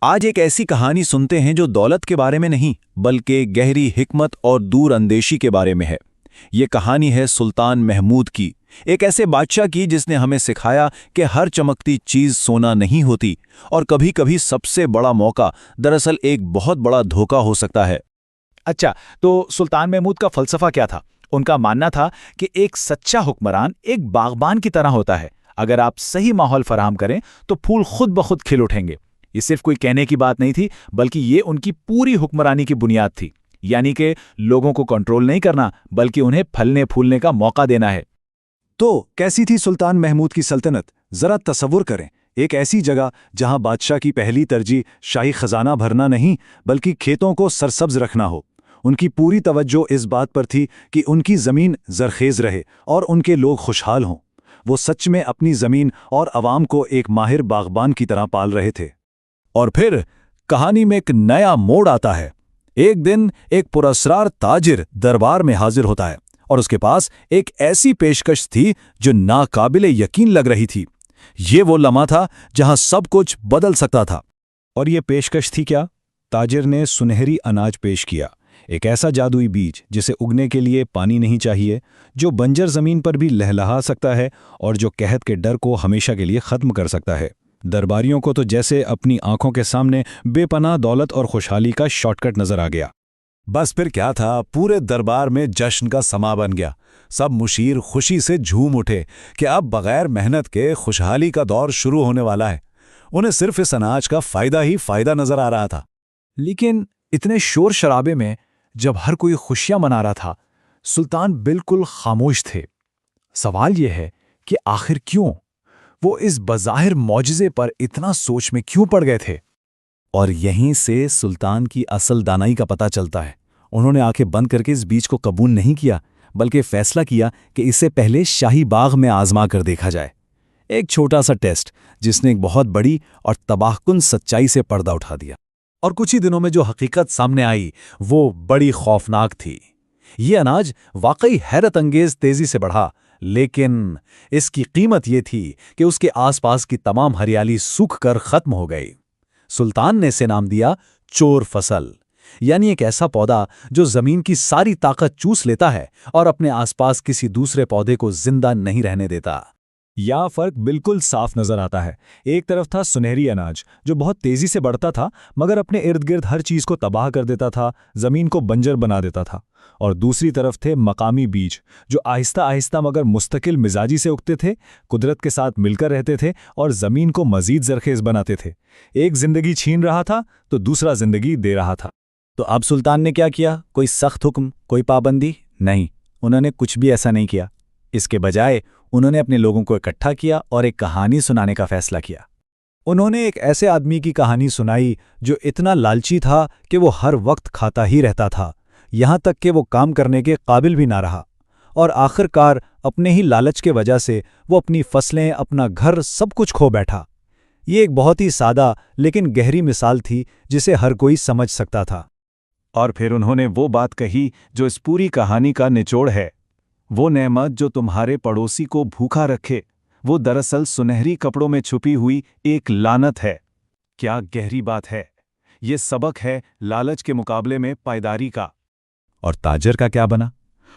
आज एक ऐसी कहानी सुनते हैं जो दौलत के बारे में नहीं बल्कि गहरी हिकमत और दूरअंदेशी के बारे में है। ये कहानी है सुल्तान महमूद की, एक ऐसे बादशाह की जिसने हमें सिखाया कि हर चमकती चीज सोना नहीं होती और कभी-कभी सबसे बड़ा मौका दरअसल एक बहुत बड़ा धोखा हो सकता है। अच्छा, तो सुल्तान महमूद का फलसफा क्या था? उनका मानना था कि एक सच्चा हुक्मरान एक बागबान की तरह होता है। अगर आप सही माहौल फराहम करें तो फूल खुद ब खुद खिल उठेंगे। ये सिर्फ कोई कहने की बात नहीं थी, बल्कि ये उनकी पूरी हुक्मरानी की बुनियाद थी। यानी कि लोगों को कंट्रोल नहीं करना, बल्कि उन्हें फलने फूलने का मौका देना है। तो कैसी थी सुल्तान महमूद की सल्तनत? जरा तसव्वुर करें, एक ऐसी जगह जहां बादशाह की पहली तरजीह शाही खजाना भरना नहीं बल्कि खेतों को सरसब्ज रखना हो। उनकी पूरी तवज्जो इस बात पर थी कि उनकी जमीन जरखेज रहे और उनके लोग खुशहाल हों। वो सच में अपनी जमीन और अवाम को एक माहिर बागबान की तरह पाल रहे थे। और फिर कहानी में एक नया मोड़ आता है। एक दिन एक पुरस्कार ताजिर दरबार में हाजिर होता है और उसके पास एक ऐसी पेशकश थी जो नाकाबिले यकीन लग रही थी। ये वो लम्हा था जहां सब कुछ बदल सकता था। और ये पेशकश थी क्या? ताजिर ने सुनहरी अनाज पेश किया, एक ऐसा जादुई बीज जिसे उगने के लिए पानी नहीं चाहिए, जो बंजर जमीन पर भी लहलहा सकता है और जो कहत के डर को हमेशा के लिए खत्म कर सकता है। दरबारियों को तो जैसे अपनी आंखों के सामने बेपनाह दौलत और खुशहाली का शॉर्टकट नजर आ गया। बस फिर क्या था, पूरे दरबार में जश्न का समा बन गया। सब मुशीर खुशी से झूम उठे कि अब बगैर मेहनत के खुशहाली का दौर शुरू होने वाला है। उन्हें सिर्फ इस अनाज का फायदा ही फायदा नजर आ रहा था। लेकिन इतने शोर शराबे में जब हर कोई खुशियां मना रहा था, सुल्तान बिल्कुल खामोश थे। सवाल यह है कि आखिर क्यों? वो इस बज़ाहिर मौजज़े पर इतना सोच में क्यों पड़ गए थे? और यहीं से सुल्तान की असल दानाई का पता चलता है। उन्होंने आंखें बंद करके इस बीज को कबूल नहीं किया, बल्कि फैसला किया कि इससे पहले शाही बाग में आजमा कर देखा जाए। एक छोटा सा टेस्ट जिसने एक बहुत बड़ी और तबाहकुन सच्चाई से पर्दा उठा दिया। और कुछ ही दिनों में जो हकीकत सामने आई वो बड़ी खौफनाक थी। ये अनाज वाकई हैरत अंगेज तेजी से बढ़ा, लेकिन इसकी कीमत ये थी कि उसके आसपास की तमाम हरियाली सूख कर खत्म हो गई। सुल्तान ने इसे नाम दिया चोर फसल, यानी एक ऐसा पौधा जो जमीन की सारी ताकत चूस लेता है और अपने आसपास किसी दूसरे पौधे को जिंदा नहीं रहने देता। यह फर्क बिल्कुल साफ नजर आता है। एक तरफ था सुनहरी अनाज जो बहुत तेजी से बढ़ता था मगर अपने इर्द गिर्द हर चीज को तबाह कर देता था, जमीन को बंजर बना देता था। और दूसरी तरफ थे मकामी बीज जो आहिस्ता आहिस्ता मगर मुस्तकिल मिजाजी से उगते थे, कुदरत के साथ मिलकर रहते थे और जमीन को मजीद जरखेज बनाते थे। एक जिंदगी छीन रहा था तो दूसरा जिंदगी दे रहा था। तो अब सुल्तान ने क्या किया? कोई सख्त हुक्म, कोई पाबंदी नहीं। उन्होंने कुछ भी ऐसा नहीं किया। इसके बजाय उन्होंने अपने लोगों को इकट्ठा किया और एक कहानी सुनाने का फैसला किया। उन्होंने एक ऐसे आदमी की कहानी सुनाई जो इतना लालची था कि वो हर वक्त खाता ही रहता था, यहाँ तक कि वो काम करने के काबिल भी ना रहा। और आखिरकार अपने ही लालच के वजह से वो अपनी फसलें, अपना घर, सब कुछ खो बैठा। ये एक बहुत ही सादा लेकिन गहरी मिसाल थी जिसे हर कोई समझ सकता था। और फिर उन्होंने वो बात कही जो इस पूरी कहानी का निचोड़ है। वो नेमत जो तुम्हारे पड़ोसी को भूखा रखे, वो दरअसल सुनहरी कपड़ों में छुपी हुई एक लानत है। क्या गहरी बात है! ये सबक है लालच के मुकाबले में पायदारी का। और ताजर का क्या बना?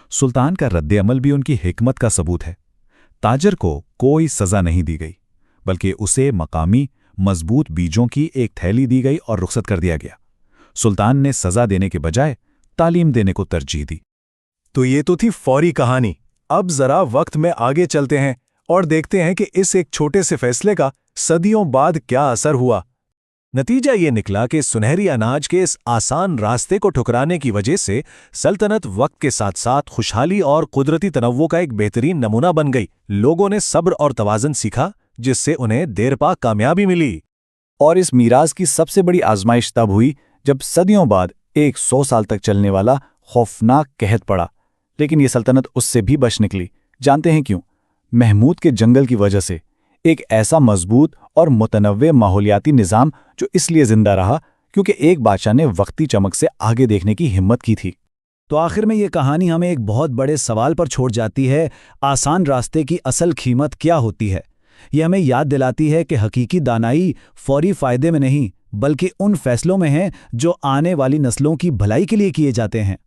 सुल्तान का रद्द-ए-अमल भी उनकी हिकमत का सबूत है। ताजर को कोई सजा नहीं दी गई, बल्कि उसे मकामी मजबूत बीजों की एक थैली दी गई और रुखसत कर दिया गया। सुल्तान ने सजा देने के बजाय तालीम देने को तरजीह दी। तो ये तो थी फौरी कहानी। अब जरा वक्त में आगे चलते हैं और देखते हैं कि इस एक छोटे से फैसले का सदियों बाद क्या असर हुआ। नतीजा ये निकला कि सुनहरी अनाज के इस आसान रास्ते को ठुकराने की वजह से सल्तनत वक्त के साथ साथ खुशहाली और कुदरती तनव्वुर का एक बेहतरीन नमूना बन गई। लोगों ने सब्र और तवाज़ुन सीखा, जिससे उन्हें देर पा कामयाबी मिली। और इस मीराज की सबसे बड़ी आजमाइश तब हुई जब सदियों बाद एक 100 साल तक चलने वाला खौफनाक कहत पड़ा। लेकिन ये सल्तनत उससे भी बच निकली। जानते हैं क्यों? महमूद के जंगल की वजह से। एक ऐसा मजबूत और मुतनव्वे माहौलियाती निज़ाम जो इसलिए जिंदा रहा क्योंकि एक बादशाह ने वक्ती चमक से आगे देखने की हिम्मत की थी। तो आखिर में ये कहानी हमें एक बहुत बड़े सवाल पर छोड़ जाती है, आसान रास्ते की असल कीमत क्या होती है। ये हमें याद दिलाती है कि हकीकी दानाई फौरी फ़ायदे में नहीं बल्कि उन फैसलों में है जो आने वाली नस्लों की भलाई के लिए किए जाते हैं।